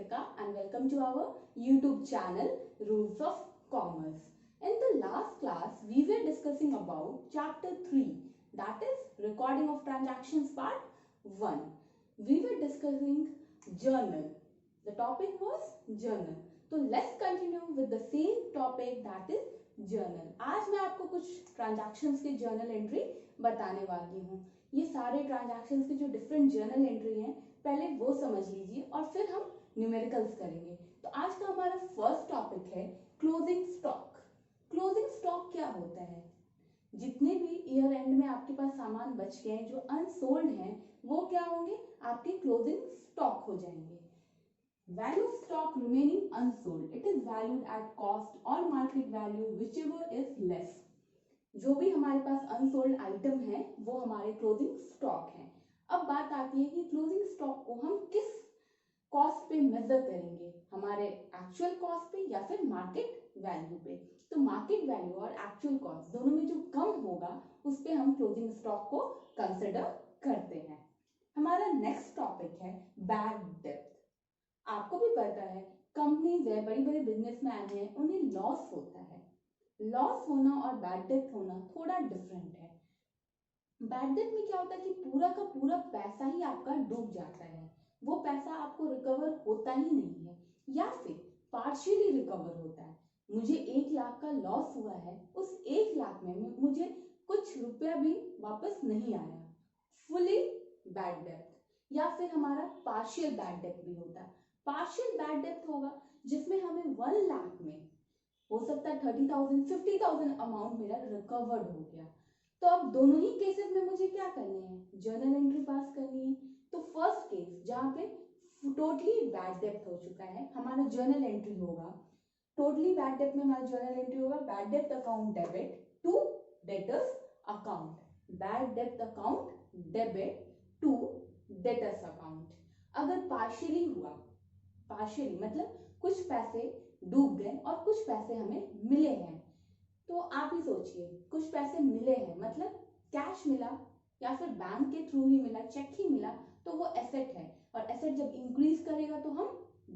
Ritika and welcome to our YouTube channel Rules of Commerce. In the last class, we were discussing about chapter 3, that is recording of transactions part 1. We were discussing journal. The topic was journal. So let's continue with the same topic, that is journal. आज मैं आपको कुछ transactions के journal entry बताने वाली हूँ. ये सारे transactions के जो different journal entry हैं पहले वो समझ लीजिए और फिर हम न्यूमेरिकल्स करेंगे. तो आज का हमारा फर्स्ट टॉपिक है क्लोजिंग स्टॉक. क्लोजिंग स्टॉक क्या होता है? जितने भी ईयर एंड में आपके पास सामान बच गए हैं जो अनसोल्ड हैं वो क्या होंगे? आपके क्लोजिंग स्टॉक हो जाएंगे. Value of stock remaining unsold, it is valued at cost और market value whichever is less. जो भी हमारे पास अनसोल्ड आइटम है वो हमारे क्लोजिंग स्टॉक है. अब बात आती है कि क्लोजिंग स्टॉक को हम किस कॉस्ट पे मेजर करेंगे, हमारे एक्चुअल कॉस्ट पे या फिर मार्केट वैल्यू पे. तो मार्केट वैल्यू और एक्चुअल कॉस्ट दोनों में जो कम होगा उस पे हम क्लोजिंग स्टॉक को कंसिडर करते हैं. हमारा नेक्स्ट टॉपिक है बैड डेब्ट. आपको भी पता है कंपनीज है, बड़ी बड़ी बिजनेसमैन है, उन्हें लॉस होता है. लॉस होना और बैड डेब्ट होना थोड़ा डिफरेंट है. बैड डेब्ट में क्या होता है कि पूरा का पूरा पैसा ही आपका डूब जाता है, वो पैसा आपको रिकवर होता ही नहीं है या फिर पार्शियली रिकवर होता है. मुझे 1 लाख का लॉस हुआ है, उस 1 लाख में मुझे कुछ रुपया भी वापस नहीं आया. फुली बैड डेब्ट. या फिर हमारा पार्शियल बैड डेब्ट भी होता है. पार्शियल बैड डेब्ट होगा जिसमें हमें 1 लाख में हो सकता है 30,000 50,000 अमाउंट मेरा रिकवर्ड हो गया. तो अब दोनों ही केसेस में मुझे क्या करने हैं? जर्नल एंट्री पास करनी है. तो फर्स्ट केस जहां पे टोटली बैड डेब्ट हो चुका है, हमारा जर्नल एंट्री होगा. टोटली बैड डेब्ट में हमारा जर्नल एंट्री होगा बैड डेब्ट account debit to debtors account. Bad डेब्ट account debit to debtors account. अगर पार्शियली हुआ, पार्शियली मतलब कुछ पैसे डूब गए और कुछ पैसे हमें मिले हैं, तो आप ही सोचिए कुछ पैसे मिले हैं मतलब कैश मिला या फिर बैंक के थ्रू ही मिला, चेक ही मिला, तो वो एसेट है. और एसेट जब इंक्रीज करेगा तो हम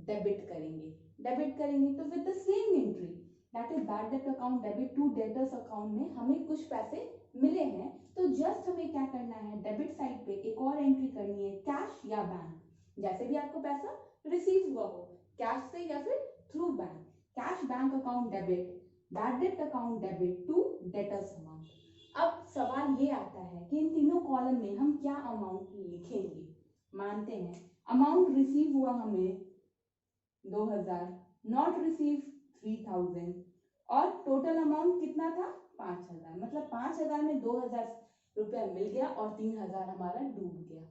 डेबिट करेंगे. डेबिट करेंगे तो with the same entry that is bad डेब्ट account debit to debtors account में हमें कुछ पैसे मिले हैं. तो जस्ट हमें क्या करना है, डेबिट साइड पे एक और एंट्री करनी है, कैश या बैंक. जैसे भी आपको पैसा रिसीव हुआ हो, कैश से या फिर through bank. Cash bank account debit, bad डेब्ट account debit to debtors amount. अब सवाल ये आता है कि इन तीनों कॉलम में हम क्या अमाउंट लिखेंगे. मानते हैं अमाउंट रिसीव हुआ हमें 2000, नॉट रिसीव 3000 और टोटल अमाउंट कितना था 5000. मतलब 5000 में 2000 रुपया मिल गया और 3000 हमारा डूब गया.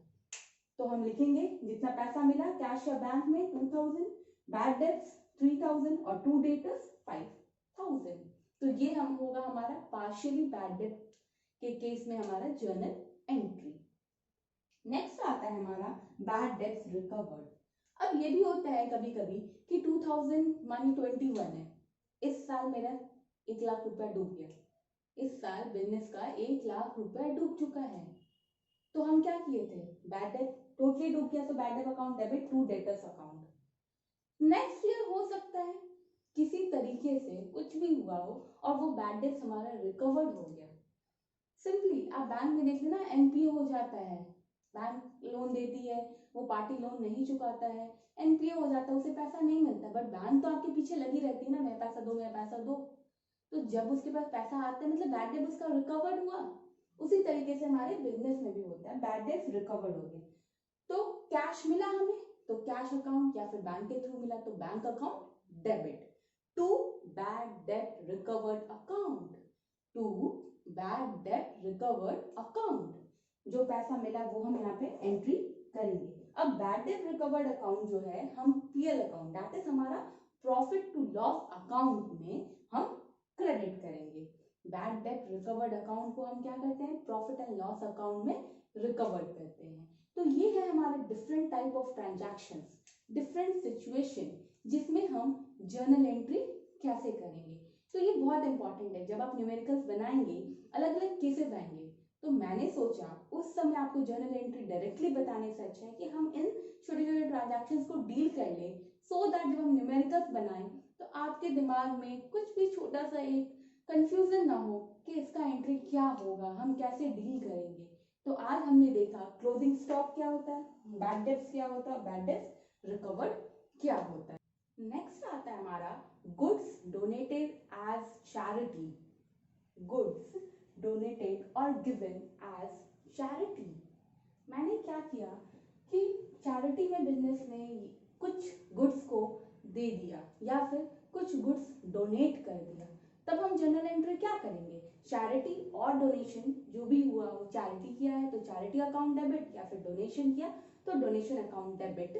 तो हम लिखेंगे जितना पैसा मिला कैश या बैंक में 2000, बैड डेब्ट्स 3000 और टू डेटर्स 5000. तो ये हम होगा हमारा पार्शियली बैड डेब्ट के केस में हमारा जर्नल एंट्री. नेक्स्ट आता है हमारा बैड डेब्ट्स रिकवर्ड. अब ये भी होता है कभी कभी कि 2021 है, इस साल मेरा 1 लाख रुपया डूब गया. इस साल बिजनेस का 1 लाख रुपया डूब चुका है. तो हम क्या किए थे, बैड डेब्ट टोटली डूब गया तो बैड डेब्ट account debit to debtors account. Next year हो सकता है किसी तरीके से कुछ भी हुआ हो और वो बैड डेब्ट हमारा रिकवर्ड हो गया. सिंपली आप बैंक में देख लेना, एनपीए हो जाता है. बैंक लोन देती है, वो पार्टी लोन नहीं चुकाता है, एनपीए हो जाता है, उसे पैसा नहीं मिलता. बट बैंक तो आपके पीछे लगी रहती है ना, मेरा पैसा दो मेरा पैसा दो. तो जब उसके पास पैसा आता है मतलब बैड डेब्ट उसका रिकवर्ड हुआ. उसी तरीके से हमारे बिजनेस में भी होता है, बैड डेब्ट रिकवर्ड हो गए. तो कैश मिला हमें तो कैश अकाउंट या फिर बैंक के थ्रू मिला तो bank account debit to bad डेब्ट रिकवर्ड अकाउंट. टू बैड डेब्ट रिकवर्ड अकाउंट. जो पैसा मिला वो हम यहाँ पे एंट्री करेंगे. अब बैड डेब्ट रिकवर्ड अकाउंट जो है हम पीएल अकाउंट दैट इज हमारा प्रॉफिट टू लॉस अकाउंट में हम क्रेडिट करेंगे. बैड डेब्ट रिकवर्ड अकाउंट को हम क्या करते हैं, प्रॉफिट एंड लॉस अकाउंट में रिकवर्ड करते हैं. तो ये है हमारे different type of transactions, different situation जिसमें हम जर्नल एंट्री कैसे करेंगे. तो ये बहुत इंपॉर्टेंट है. जब आप न्यूमेरिकल्स बनाएंगे अलग अलग केसेस आएंगे, तो मैंने सोचा उस समय आपको जर्नल एंट्री डायरेक्टली बताने से अच्छा है कि हम इन छोटे छोटे ट्रांजैक्शंस को डील कर लें सो दैट जब हम न्यूमेरिकल्स बनाएं तो आपके दिमाग में कुछ भी छोटा सा एक कंफ्यूजन ना हो कि इसका एंट्री क्या होगा, हम कैसे डील करेंगे। तो आज हमने देखा क्लोजिंग स्टॉक क्या होता है, बैड डेब्ट्स क्या होता है, बैड डेब्ट्स रिकवर्ड क्या होता है। नेक्स्ट आता है हमारा goods donated as charity, goods donated और गिवन एज चैरिटी। मैंने क्या किया कि चैरिटी में बिजनेस ने कुछ गुड्स को दे दिया या फिर कुछ गुड्स डोनेट कर दिया, तब हम जनरल एंट्री क्या करेंगे, चैरिटी और डोनेशन जो भी हुआ वो चैरिटी किया है तो चैरिटी अकाउंट डेबिट, या फिर डोनेशन किया तो donation account debit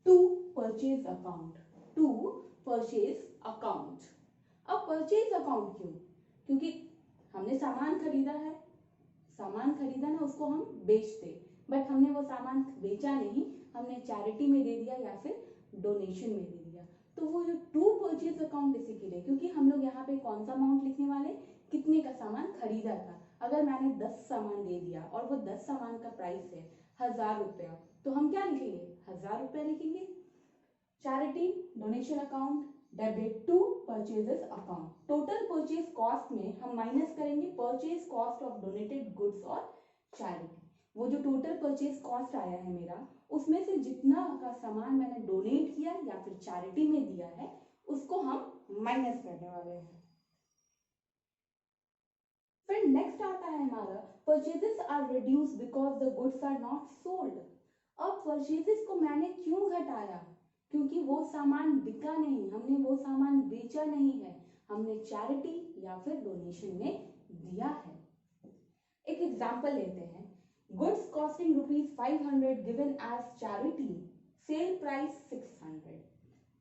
to purchase account, to purchase account. अब परचेज अकाउंट क्यों, क्योंकि हमने सामान खरीदा है, सामान खरीदा ना उसको हम बेचते, बट हमने वो सामान बेचा नहीं, हमने चैरिटी में दे दिया या फिर डोनेशन में दे दिया। तो वो जो टू परचेज अकाउंट इसी के लिए, क्योंकि हम लोग यहाँ पे कौन सा अमाउंट लिखने वाले, कितने का सामान खरीदा था। अगर मैंने 10 सामान दे दिया और वो 10 सामान का प्राइस है 1000 रुपया, तो हम क्या लिखेंगे, 1000 रुपया लिखेंगे। Charity donation account debit to purchases account. Total purchase cost में हम माइनस करेंगे purchase cost of donated goods और चैरिटी। वो जो टोटल परचेज कॉस्ट आया है मेरा, उसमें से जितना का सामान मैंने डोनेट किया या फिर चैरिटी में दिया है उसको हम माइनस करने वाले हैं। फिर नेक्स्ट आता है हमारा purchases are reduce because the goods are not sold. अब परचेजेस को मैंने क्यों घटाया, क्योंकि वो सामान बिका नहीं, हमने वो सामान बेचा नहीं है, हमने चैरिटी या फिर डोनेशन में दिया है। एक एग्जांपल लेते हैं, goods costing ₹500 given as charity, sale price 600।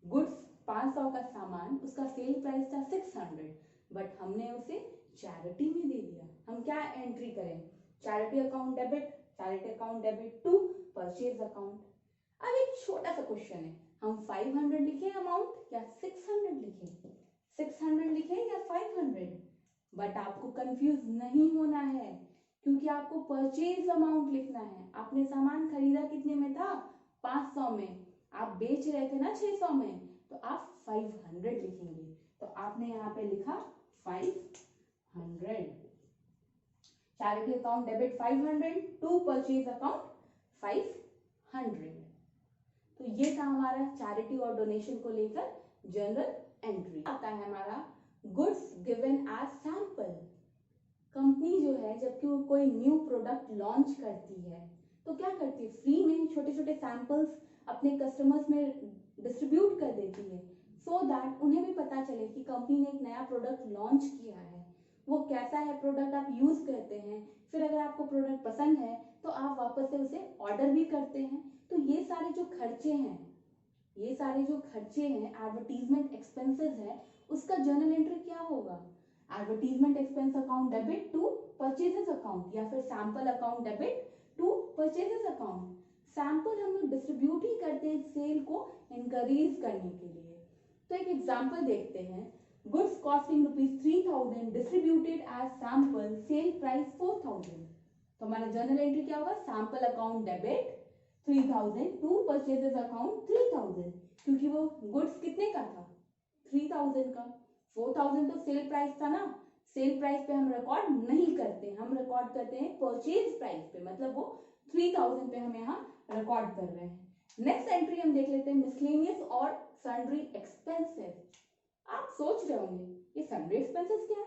Goods 500 का सामान, उसका सेल प्राइस था 600, बट हमने उसे चैरिटी में दे दिया। हम क्या एंट्री करें, charity account debit, charity account debit to purchase account. अब एक छोटा सा क्वेश्चन है, हम 500 लिखें अमाउंट या 600 लिखें, 600 लिखें या 500। बट आपको कंफ्यूज नहीं होना है, क्योंकि आपको परचेज अमाउंट लिखना है। आपने सामान खरीदा कितने में था, 500 में, आप बेच रहे थे ना 600 में, तो आप 500 लिखेंगे। तो आपने यहाँ पे लिखा 500। Charity account debit 500 to purchase account 500। तो ये था हमारा चैरिटी और डोनेशन को लेकर जनरल एंट्री। आता है हमारा goods given as sample. Company जो है जब वो कोई न्यू प्रोडक्ट लॉन्च करती है तो क्या करती है, फ्री में छोटे छोटे सैंपल्स अपने कस्टमर्स में डिस्ट्रीब्यूट कर देती है, सो दैट उन्हें भी पता चले कि कंपनी ने एक नया प्रोडक्ट लॉन्च किया है, वो कैसा है प्रोडक्ट, आप यूज करते हैं, फिर अगर आपको प्रोडक्ट पसंद है तो आप वापस से उसे ऑर्डर भी करते हैं। तो ये सारे जो खर्चे हैं, ये सारे जो खर्चे हैं, एडवर्टीजमेंट एक्सपेंसेस है, उसका जर्नल एंट्री क्या होगा, advertisement expense account debit to purchases account, या फिर sample account debit to purchases account. Sample हम लोग डिस्ट्रीब्यूट ही करते हैं सेल को इनकरेज करने के लिए। तो एक एग्जांपल देखते हैं, goods costing ₹3000 distributed as sample, sale price 4000। तो हमारा जर्नल एंट्री क्या होगा, sample account debit 3000 to purchases account 3000, क्योंकि वो गुड्स कितने का था, 3000 का। 4000 तो सेल प्राइस था ना, सेल प्राइस पे हम रिकॉर्ड नहीं करते, हम रिकॉर्ड करते हैं परचेज प्राइस पे, मतलब वो 3000 पे हम यहाँ रिकॉर्ड कर रहे हैं। नेक्स्ट एंट्री हम देख लेते हैं, मिसलेनियस और सन्ड्री एक्सपेंसेस। आप सोच रहे होंगे ये सन्ड्री एक्सपेंसेस क्या है,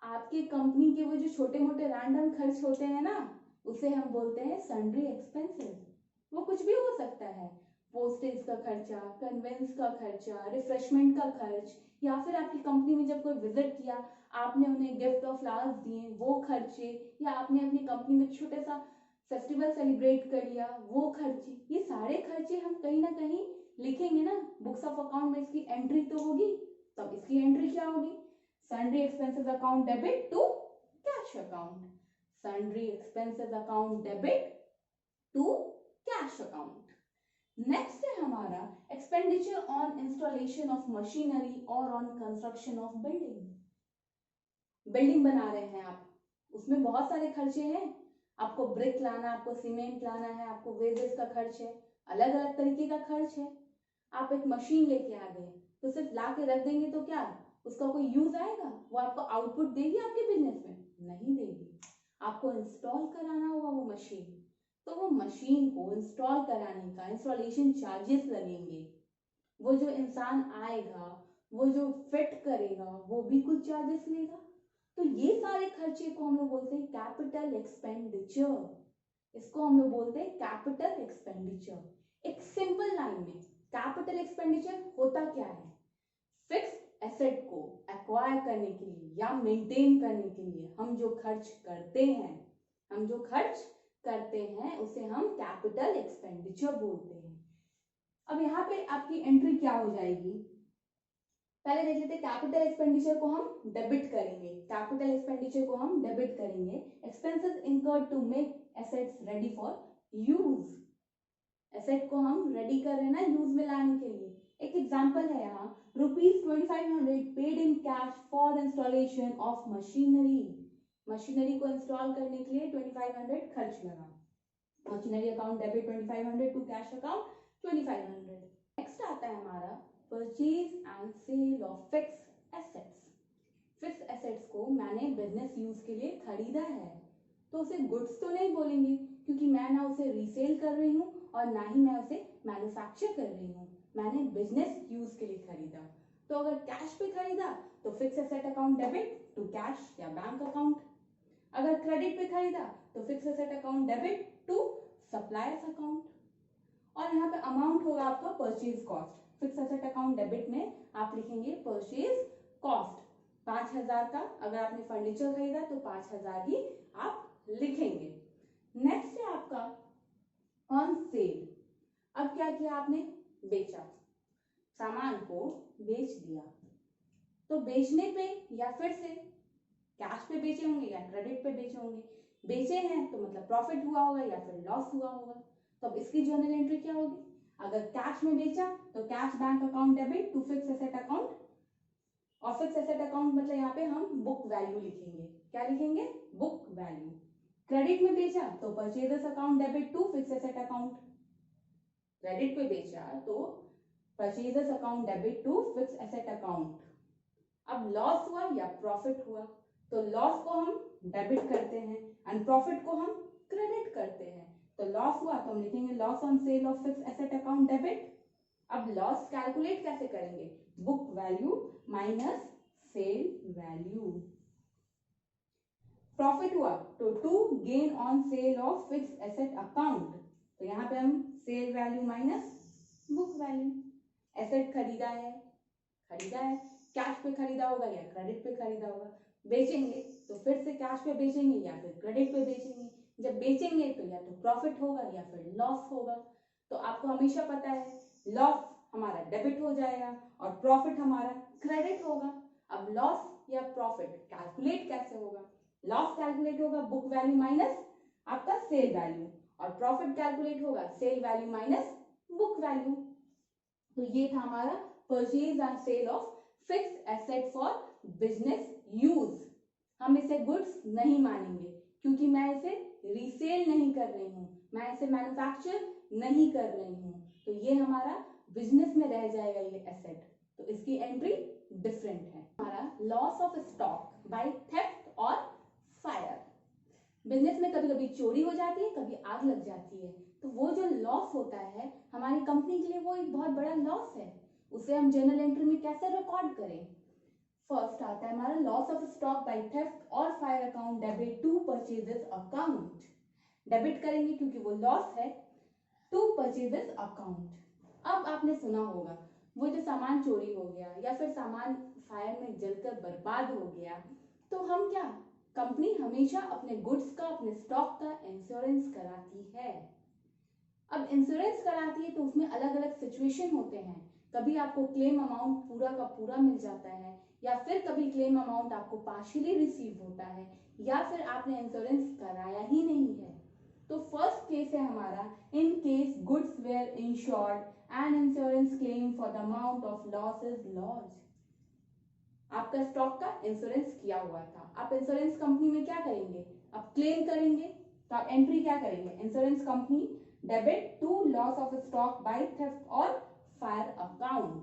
आपकी कंपनी के वो जो छोटे मोटे रैंडम खर्च होते हैं ना, उसे हम बोलते हैं सन्ड्री एक्सपेंसेस। वो कुछ भी हो सकता है, पोस्टेज का खर्चा, कन्वेंस का खर्चा, रिफ्रेशमेंट का खर्च, या फिर आपकी कंपनी में जब कोई विजिट किया आपने उन्हें गिफ्ट ऑफ फ्लावर्स दिए वो खर्चे, या आपने अपनी कंपनी में छोटा सा फेस्टिवल सेलिब्रेट कर लिया वो खर्चे। ये सारे खर्चे हम कहीं ना कहीं लिखेंगे ना, बुक्स ऑफ अकाउंट में इसकी एंट्री तो होगी, तब इसकी एंट्री क्या होगी, sundry expenses account debit to cash account, sundry expenses account debit to cash account. Next है हमारा expenditure on installation of machinery और on construction of building. Building बना रहे हैं आप, उसमें बहुत सारे खर्चे हैं, आपको ब्रिक लाना, आपको सीमेंट लाना है, आपको वेजेस का खर्च है, अलग अलग तरीके का खर्च है। आप एक मशीन लेके आ गए तो सिर्फ ला के रख देंगे तो क्या उसका कोई यूज आएगा? वो आपको आउटपुट देगी आपके बिजनेस में? नहीं देगी। आपको इंस्टॉल कराना होगा वो मशीन, तो वो मशीन को इंस्टॉल कराने का इंस्टॉलेशन चार्जेस लगेंगे। वो जो इंसान आएगा, वो जो फिट करेगा, वो भी कुछ चार्जेस लेगा। तो ये सारे खर्चे को हम लोग बोलते हैं कैपिटल एक्सपेंडिचर। इसको हम लोग बोलते हैं कैपिटल एक्सपेंडिचर। एक सिंपल लाइन में कैपिटल एक्सपेंडिचर होता क्या है? फिक्स्ड एसेट को एक्वायर करने के लिए या मेंटेन करने के लिए हम जो खर्च करते हैं उसे हम कैपिटल एक्सपेंडिचर बोलते हैं। अब यहाँ पे आपकी एंट्री क्या हो जाएगी? पहले देख लेते हैं। कैपिटल एक्सपेंडिचर को हम डेबिट करेंगे। Expenses incurred to make assets ready for use. Asset को हम रेडी कर रहे हैं ना यूज में लाने के लिए। एक एग्जांपल है यहाँ, ₹2500 paid in cash for installation of machinery. Machinery को इंस्टॉल करने के लिए 2500 खर्च लगा। Machinery account debit 2500 to cash account 2500। Next आता है हमारा purchase and sale of fixed assets. Fixed assets को मैंने बिजनेस यूज के लिए खरीदा है, तो उसे गुड्स तो नहीं बोलेंगे क्योंकि मैं ना उसे रीसेल कर रही हूँ और ना ही मैं उसे मैन्युफैक्चर कर रही हूँ। मैंने बिजनेस यूज के लिए खरीदा। तो अगर कैश पे खरीदा तो fix asset account debit to cash या बैंक अकाउंट। अगर क्रेडिट पे खरीदा तो fix asset account debit to suppliers account. और यहाँ पे अमाउंट होगा आपका purchase cost. Fix asset account debit में आप लिखेंगे परचेज कॉस्ट 5000 का। अगर आपने फर्नीचर खरीदा तो 5000 ही आप लिखेंगे। नेक्स्ट है आपका ऑन सेल। अब क्या किया आपने? बेचा, सामान को बेच दिया। तो बेचने पे या फिर से कैश पे बेचे होंगे या क्रेडिट पे बेचे होंगे। बेचे हैं तो मतलब प्रॉफिट हुआ होगा या फिर लॉस हुआ होगा। तो अब इसकी जर्नल एंट्री क्या होगी? अगर कैश में बेचा तो cash bank account debit to fix asset account. और फिक्स एसेट अकाउंट मतलब यहाँ पे हम बुक वैल्यू लिखेंगे। क्या लिखेंगे? Book value. क्रेडिट में बेचा तो purchasers account debit to fix asset account. Credit पे बेचा तो purchasers account debit to fix asset account. अब लॉस हुआ या प्रॉफिट हुआ तो लॉस को हम डेबिट करते हैं एंड प्रॉफिट को हम क्रेडिट करते हैं। तो लॉस हुआ तो हम लिखेंगे loss on sale of fix asset account debit. अब लॉस कैलकुलेट कैसे करेंगे? Book value minus sale value. Profit हुआ तो to gain on sale of fix asset account. तो यहाँ पे हम sale value minus book value. Asset खरीदा है कैश पे खरीदा होगा या क्रेडिट पे खरीदा होगा। बेचेंगे तो फिर से कैश पे बेचेंगे या फिर क्रेडिट पे बेचेंगे। जब बेचेंगे तो या तो प्रॉफिट होगा या फिर लॉस होगा। तो आपको हमेशा पता है लॉस हमारा डेबिट हो जाएगा और प्रॉफिट हमारा क्रेडिट होगा। अब लॉस या प्रॉफिट कैलकुलेट कैसे होगा? लॉस कैलकुलेट होगा बुक वैल्यू माइनस आपका सेल वैल्यू और प्रॉफिट कैलकुलेट होगा sale value minus book value. तो ये था हमारा purchase and sale of fixed asset for business use. हम इसे गुड्स नहीं मानेंगे क्योंकि मैं इसे रीसेल नहीं कर रही हूँ, मैं इसे मैन्युफैक्चर नहीं कर रही हूँ। तो ये हमारा बिजनेस में रह जाएगा ये एसेट। तो इसकी एंट्री डिफरेंट है। हमारा loss of stock by theft और फायर। बिजनेस में कभी कभी चोरी हो जाती है, कभी आग लग जाती है। तो वो जो लॉस होता है हमारी कंपनी के लिए वो एक बहुत बड़ा लॉस है। उसे हम जर्नल एंट्री में कैसे रिकॉर्ड करें? फर्स्ट आता है हमारा loss of stock by theft और fire account debit to purchases account. Debit करेंगे क्योंकि वो लॉस है टू परचेजेस अकाउंट। अब आपने सुना होगा वो जो सामान चोरी हो गया या फिर सामान फायर में जलकर बर्बाद हो गया, तो हम क्या, कंपनी हमेशा अपने गुड्स का, अपने स्टॉक का इंश्योरेंस कराती है। अब इंश्योरेंस कराती है तो उसमें अलग अलग सिचुएशन होते हैं। कभी आपको क्लेम अमाउंट पूरा का पूरा मिल जाता है या फिर कभी क्लेम अमाउंट आपको पार्शियली रिसीव होता है या फिर आपने इंश्योरेंस कराया ही नहीं है। तो फर्स्ट केस है हमारा in case goods were insured and insurance claim for the amount of loss is loss. आपका स्टॉक का इंश्योरेंस किया हुआ था, आप इंश्योरेंस कंपनी में क्या करेंगे? आप क्लेम करेंगे। तो आप एंट्री क्या करेंगे? Insurance company debit to loss of stock by theft और fire account.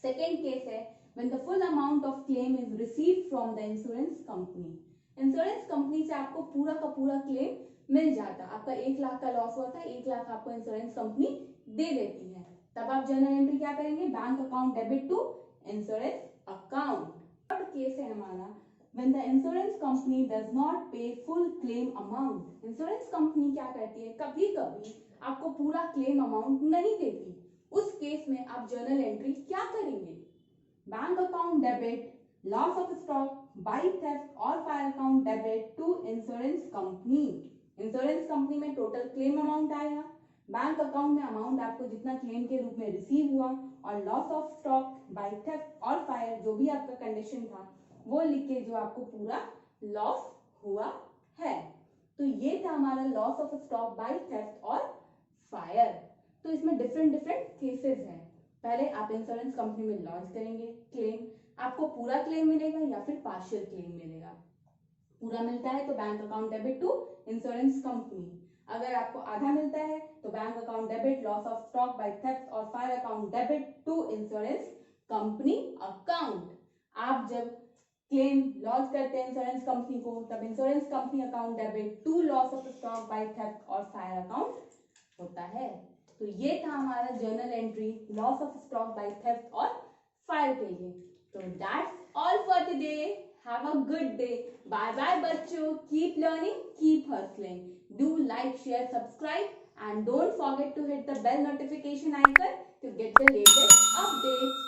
Second case है when the full amount of claim is received from the insurance company. Insurance company से आपको पूरा का पूरा क्लेम मिल जाता, आपका 1 लाख का लॉस हुआ था, 1 लाख आपको इंश्योरेंस कंपनी दे देती है, तब आप जर्नल एंट्री क्या करेंगे, bank account debit to insurance account. Third case है हमारा when the insurance company does not pay full claim amount. Insurance company क्या करती है, कभी कभी आपको पूरा क्लेम अमाउंट नहीं देती, उस केस में आप जर्नल एंट्री क्या करेंगे, bank account debit loss of stock by theft और fire account debit to insurance company. Insurance company में टोटल क्लेम अमाउंट आएगा, बैंक अकाउंट में अमाउंट आपको जितना क्लेम के रूप में रिसीव हुआ, और loss of stock by theft और फायर जो भी आपका कंडीशन था वो लिख के जो आपको पूरा लॉस हुआ है. तो ये था हमारा loss of stock by theft और फायर. तो इसमें डिफरेंट डिफरेंट केसेस हैं. पहले आप इंश्योरेंस कंपनी में लॉन्च करेंगे क्लेम, आपको पूरा क्लेम मिलेगा या फिर पार्शियल क्लेम मिलेगा. पूरा मिलता है तो bank account debit to insurance company, अगर आपको आधा मिलता है तो bank account debit loss of stock by theft और fire account debit to insurance company account. आप जब क्लेम लॉन्च करते हैं इंश्योरेंस कंपनी को, तब insurance company account debit to loss of stock by theft और फायर अकाउंट होता है. तो ये था हमारा journal entry loss of stock by theft और फायर के लिए. तो that's all for today. Have a good day. Bye bye बच्चों. Keep learning, keep hustling. Do like, share, subscribe and don't forget to hit the bell notification icon to get the latest updates.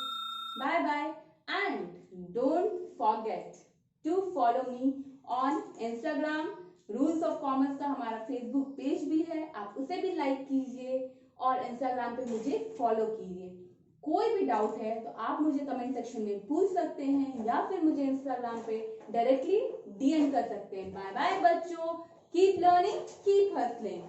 Bye bye and don't forget to follow me on Instagram. Rules of commerce का हमारा Facebook page भी है, आप उसे भी like कीजिए और Instagram पे मुझे फॉलो कीजिए. कोई भी डाउट है तो आप मुझे कमेंट सेक्शन में पूछ सकते हैं या फिर मुझे इंस्टाग्राम पे डायरेक्टली डीएम कर सकते हैं. बाय बाय बच्चों. Keep learning, keep hustling.